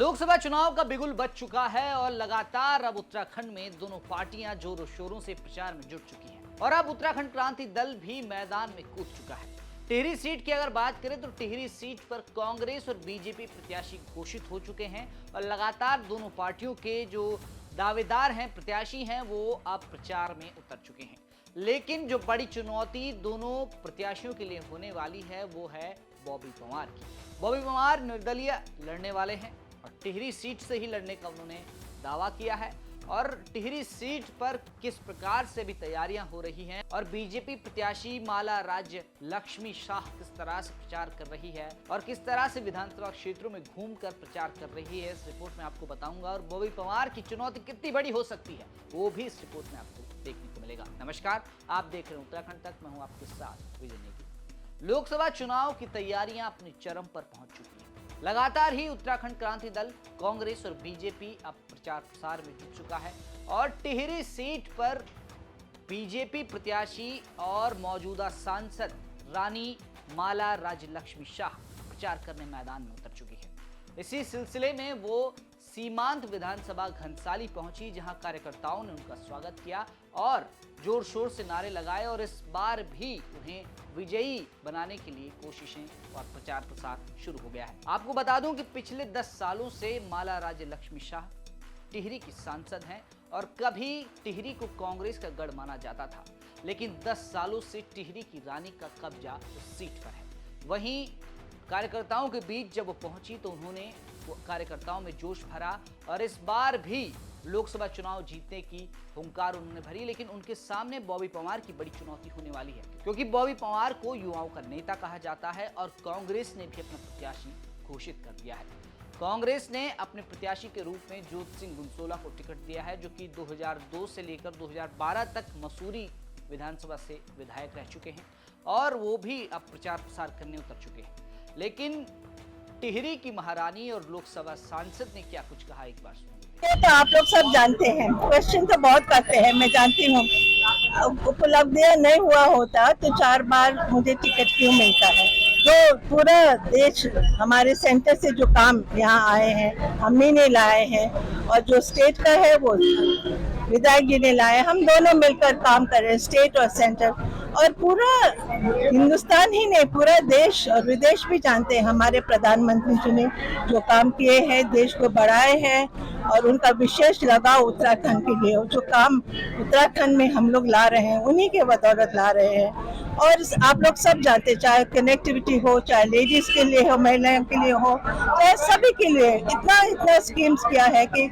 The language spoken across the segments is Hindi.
लोकसभा चुनाव का बिगुल बज चुका है और लगातार अब उत्तराखंड में दोनों पार्टियां जोरों शोरों से प्रचार में जुट चुकी हैं और अब उत्तराखंड क्रांति दल भी मैदान में कूद चुका है। टिहरी सीट की अगर बात करें तो टिहरी सीट पर कांग्रेस और बीजेपी प्रत्याशी घोषित हो चुके हैं और लगातार दोनों पार्टियों के जो दावेदार हैं, प्रत्याशी हैं, वो अब प्रचार में उतर चुके हैं। लेकिन जो बड़ी चुनौती दोनों प्रत्याशियों के लिए होने वाली है वो है बॉबी पंवार की। बॉबी पंवार निर्दलीय लड़ने वाले हैं और टिहरी सीट से ही लड़ने का उन्होंने दावा किया है और टिहरी सीट पर किस प्रकार से भी तैयारियां हो रही हैं और बीजेपी प्रत्याशी माला राज्य लक्ष्मी शाह किस तरह से प्रचार कर रही है और किस तरह से विधानसभा क्षेत्रों में घूमकर प्रचार कर रही है, इस रिपोर्ट में आपको बताऊंगा। और बॉबी पंवार की चुनौती कितनी बड़ी हो सकती है वो भी इस रिपोर्ट में आपको देखने को मिलेगा। नमस्कार, आप देख रहे हैं उत्तराखंड तक, मैं हूं आपके साथ विजय नेगी। लोकसभा चुनाव की तैयारियां अपने चरम पर पहुंच चुकी हैं। लगातार ही उत्तराखंड क्रांति दल, कांग्रेस और बीजेपी अब प्रचार प्रसार में जुट चुका है और टिहरी सीट पर बीजेपी प्रत्याशी और मौजूदा सांसद रानी माला राज्य लक्ष्मी शाह प्रचार करने मैदान में उतर चुकी है। इसी सिलसिले में वो सीमांत विधानसभा घनसाली पहुंची, जहां कार्यकर्ताओं ने उनका स्वागत किया और जोर शोर से नारे लगाए और इस बार भी उन्हें विजयी बनाने के लिए कोशिशें और प्रचार प्रसार शुरू हो गया है। आपको बता दूं कि पिछले 10 सालों से माला राज्य लक्ष्मी शाह टिहरी की सांसद हैं और कभी टिहरी को कांग्रेस का गढ़ माना जाता था, लेकिन 10 सालों से टिहरी की रानी का कब्जा उस सीट पर है। वहीं कार्यकर्ताओं के बीच जब वो पहुंची तो उन्होंने कार्यकर्ताओं में जोश भरा और इस बार भी लोकसभा चुनाव जीतने की हुंकार उन्होंने भरी। लेकिन उनके सामने बॉबी पंवार की बड़ी चुनौती होने वाली है, क्योंकि बॉबी पंवार को युवाओं का नेता कहा जाता है और कांग्रेस ने भी अपना प्रत्याशी घोषित कर दिया है। कांग्रेस ने अपने प्रत्याशी के रूप में ज्योति सिंह गुनसोला को टिकट दिया है, जो कि 2002 से लेकर 2012 तक मसूरी विधानसभा से विधायक रह चुके हैं और वो भी अब प्रचार प्रसार करने उतर चुके हैं। लेकिन टिहरी की महारानी और लोकसभा सांसद ने क्या कुछ कहा, एक बार सुनिए। ये तो आप लोग सब जानते हैं, क्वेश्चन तो बहुत करते हैं, मैं जानती हूँ। उपलब्धियां नहीं हुआ होता तो 4 बार मुझे टिकट क्यों मिलता है। जो पूरा देश हमारे सेंटर से जो काम यहाँ आए हैं हम ही नहीं लाए हैं और जो स्टेट का है वो विधायक जी ने लाए। हम दोनों मिलकर काम कर रहे हैं, स्टेट और सेंटर, और पूरा हिंदुस्तान ही नहीं पूरा देश और विदेश भी जानते हैं हमारे प्रधानमंत्री जी ने जो काम किए हैं, देश को बढ़ाए हैं और उनका विशेष लगाव उत्तराखंड के लिए। जो काम उत्तराखंड में हम लोग ला रहे हैं उन्हीं के बदौलत ला रहे हैं। और आप लोग सब जानते हैं, चाहे कनेक्टिविटी हो, चाहे लेडीज के लिए हो, महिलाओं के लिए हो, चाहे सभी के लिए इतना स्कीम्स किया है कि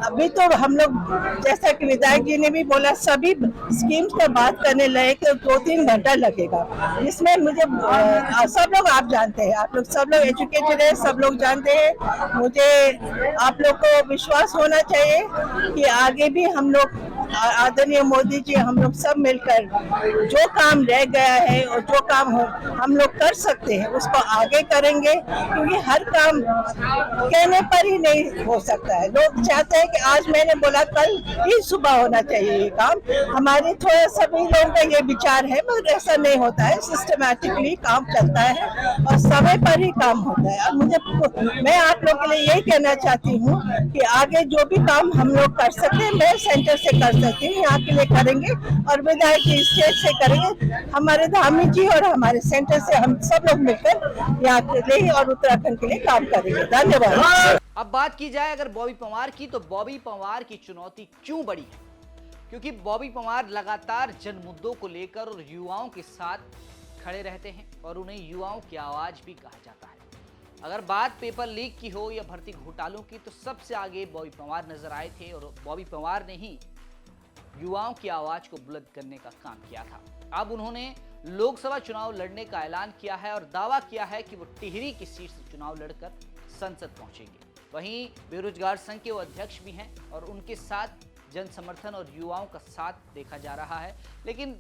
अभी तो हम लोग, जैसा कि विधायक जी ने भी बोला, सभी स्कीम्स पर बात करने लगे तो 2-3 घंटा लगेगा। इसमें मुझे सब लोग, आप जानते हैं, आप लोग सब लोग एजुकेटेड है, सब लोग जानते हैं। मुझे आप लोग को विश्वास होना चाहिए कि आगे भी हम लोग, आदरणीय मोदी जी, हम लोग सब मिलकर जो काम रह गया है और जो काम हम लोग कर सकते हैं उसको आगे करेंगे, क्योंकि हर काम कहने पर ही नहीं हो सकता है। लोग चाहते हैं कि आज मैंने बोला कल ही सुबह होना चाहिए ये काम। हमारे थोड़ा सभी लोगों का ये विचार है, मगर ऐसा नहीं होता है। सिस्टमैटिकली काम चलता है और समय पर ही काम होता है। और मैं आप लोग के लिए यही कहना चाहती हूँ कि आगे जो भी काम हम लोग कर सकते हैं, मैं सेंटर से कर सकती हूँ, यहाँ के लिए करेंगे और विधायक जी स्टेट से करेंगे। हमारे धामी जी और हमारे सेंटर से हम सब लोग मिलकर यहाँ के लिए और उत्तराखंड के लिए काम करेंगे। धन्यवाद। अब बात की जाए अगर बॉबी पंवार की, तो बॉबी पंवार की चुनौती क्यों बड़ी है? क्योंकि बॉबी पंवार लगातार जन मुद्दों को लेकर और युवाओं के साथ खड़े रहते हैं और उन्हें युवाओं की आवाज भी कहा जाता है। अगर बात पेपर लीक की हो या भर्ती घोटालों की, तो सबसे आगे बॉबी पंवार नजर आए थे और बॉबी पंवार ने ही युवाओं की आवाज को बुलंद करने का काम किया था। अब उन्होंने लोकसभा चुनाव लड़ने का ऐलान किया है और दावा किया है कि वो टिहरी की सीट से चुनाव लड़कर संसद पहुंचेंगे। वहीं बेरोजगार संघ के वो अध्यक्ष भी हैं और उनके साथ जन समर्थन और युवाओं का साथ देखा जा रहा है। लेकिन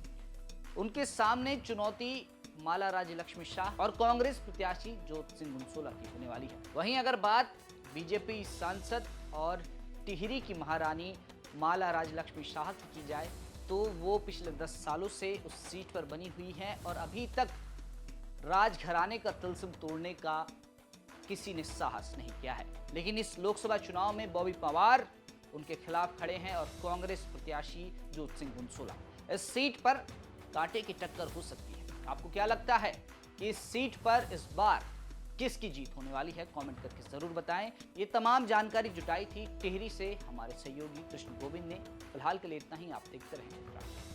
उनके सामने चुनौती माला राज्य लक्ष्मी शाह और कांग्रेस प्रत्याशी ज्योति सिंह गुनसोला की होने वाली है। वहीं अगर बात बीजेपी सांसद और टिहरी की महारानी माला राज्य लक्ष्मी शाह की जाए, तो वो पिछले 10 सालों से उस सीट पर बनी हुई हैं और अभी तक राजघराने का तिलस्म तोड़ने का किसी ने साहस नहीं किया है। लेकिन इस लोकसभा चुनाव में बॉबी पवार उनके खिलाफ खड़े हैं और कांग्रेस प्रत्याशी जोत सिंह बुनसोला। इस सीट पर कांटे की टक्कर हो सकती है। आपको क्या लगता है कि इस सीट पर इस बार किसकी जीत होने वाली है? कमेंट करके जरूर बताएं। ये तमाम जानकारी जुटाई थी टिहरी से हमारे सहयोगी कृष्ण गोविंद ने। फिलहाल के लिए इतना ही। आप देखते रहें।